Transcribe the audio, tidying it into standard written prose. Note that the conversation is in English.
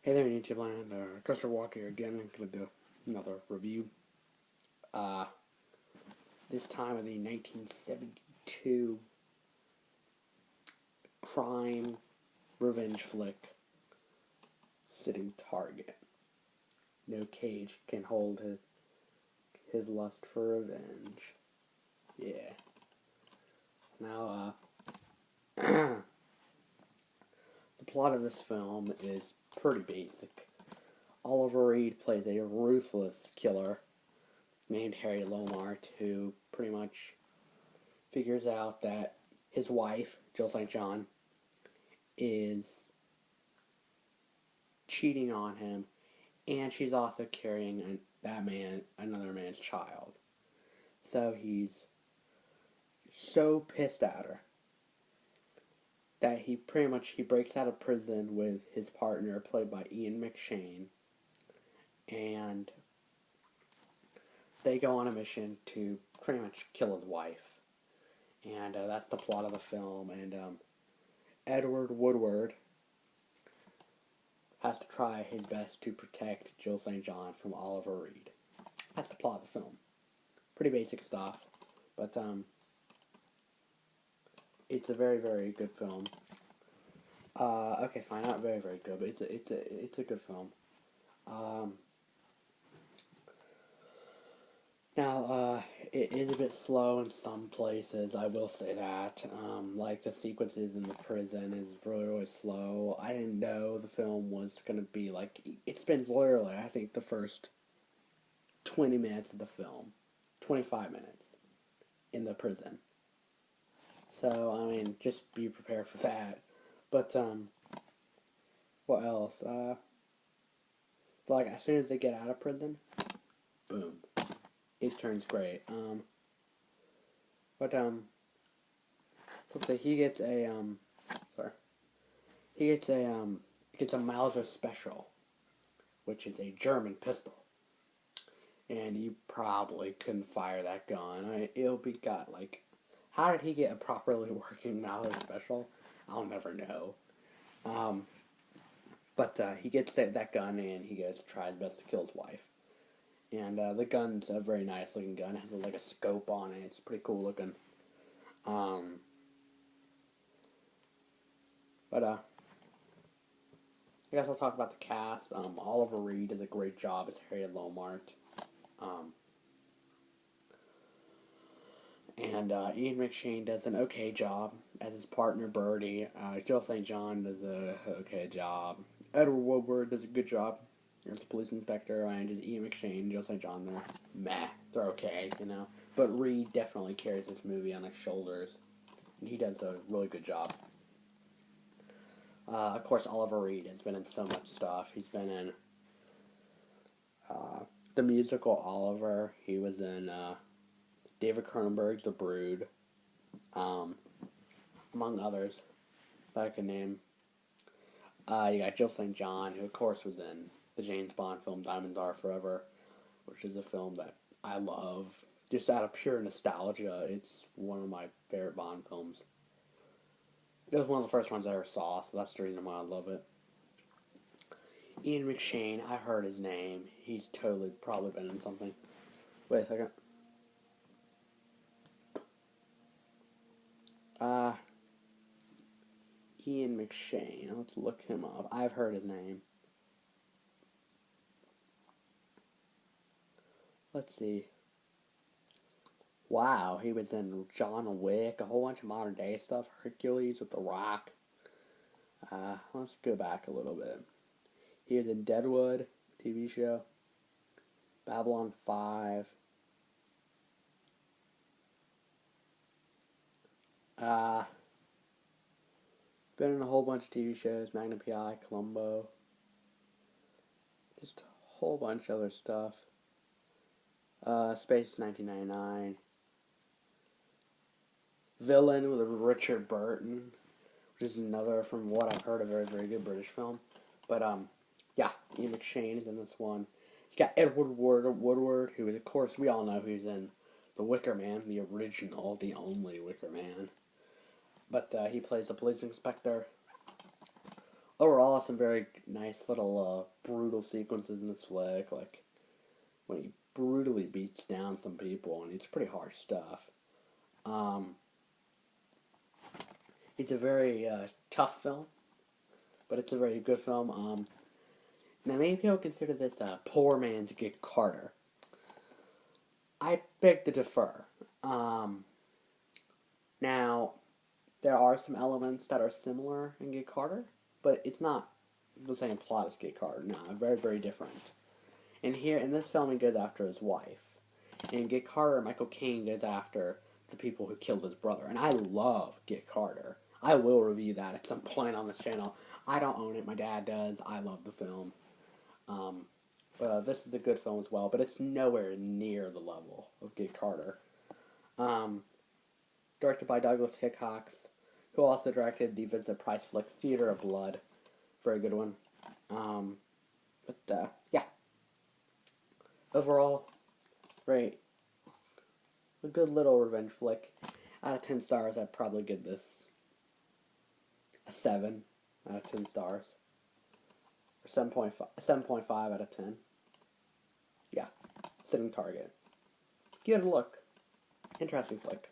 Hey there, YouTube land. Christopher Walker here again. I'm gonna do another review. Uh, this time of the 1972 crime revenge flick, Sitting Target. No cage can hold his lust for revenge. Yeah. Now, the plot of this film is pretty basic. Oliver Reed plays a ruthless killer named Harry Lomart, who pretty much figures out that his wife, Jill St. John, is cheating on him, and she's also carrying another man's child. So he's so pissed at her that he breaks out of prison with his partner, played by Ian McShane, and they go on a mission to pretty much kill his wife. And that's the plot of the film. And Edward Woodward has to try his best to protect Jill St. John from Oliver Reed. That's the plot of the film. Pretty basic stuff, but it's a very, very good film. Okay, fine, not very, very good, but it's a good film. Now, it is a bit slow in some places, I will say that. Like, the sequences in the prison is really, really slow. I didn't know the film was going to be, like, it spends literally, I think, the first 20 minutes of the film, 25 minutes, in the prison. So, I mean, just be prepared for that. But, what else? Like, as soon as they get out of prison, boom. It turns great. But let's say he gets a he gets a Mauser Special, which is a German pistol, and you probably couldn't fire that gun. It'll be got like, how did he get a properly working Mauser Special? I'll never know. But he gets that gun, and he goes to try his best to kill his wife. And the gun's a very nice looking gun. It has like a scope on it. It's pretty cool looking. But I guess I'll talk about the cast. Oliver Reed does a great job as Harry Lomart. And Ian McShane does an okay job as his partner Birdie. Jill St. John does a okay job. Edward Woodward does a good job as the police inspector, and just Ian McShane, Jill St. John, they're okay, you know. But Reed definitely carries this movie on his shoulders, and he does a really good job. Of course, Oliver Reed has been in so much stuff. He's been in the musical Oliver. He was in David Cronenberg's The Brood, among others that I can name. You got Jill St. John, who of course was in the James Bond film Diamonds Are Forever, which is a film that I love. Just out of pure nostalgia, it's one of my favorite Bond films. It was one of the first ones I ever saw, so that's the reason why I love it. Ian McShane, I heard his name. He's totally probably been in something. Wait a second. Ian McShane. Let's look him up. I've heard his name. Let's see. Wow, he was in John Wick, a whole bunch of modern day stuff. Hercules with The Rock. Let's go back a little bit. He was in Deadwood, TV show. Babylon 5. Been in a whole bunch of TV shows. Magnum P.I., Columbo. Just a whole bunch of other stuff. Space 1999. Villain with Richard Burton, which is another, from what I've heard, a very, very good British film. But, yeah, Ian McShane is in this one. You got Edward Woodward, who, of course, we all know who's in The Wicker Man, the original, the only Wicker Man. But he plays the police inspector. Overall, some very nice little brutal sequences in this flick, like when he brutally beats down some people, and it's pretty harsh stuff. Um, it's a very tough film, but it's a very good film. Now, many people consider this a poor man's Get Carter. I beg to defer. Now, there are some elements that are similar in Get Carter, but it's not the same plot as Get Carter. No, very, very different. And here, in this film, he goes after his wife. In Get Carter, Michael Caine goes after the people who killed his brother. And I love Get Carter. I will review that at some point on this channel. I don't own it. My dad does. I love the film. This is a good film as well, but it's nowhere near the level of Get Carter. Directed by Douglas Hickox, who also directed the Vincent Price flick Theater of Blood. Very good one. Yeah. Overall, great. A good little revenge flick. Out of 10 stars, I'd probably give this a 7 out of 10 stars. Or 7.5 out of 10. Yeah. Sitting target. Give it a look. Interesting flick.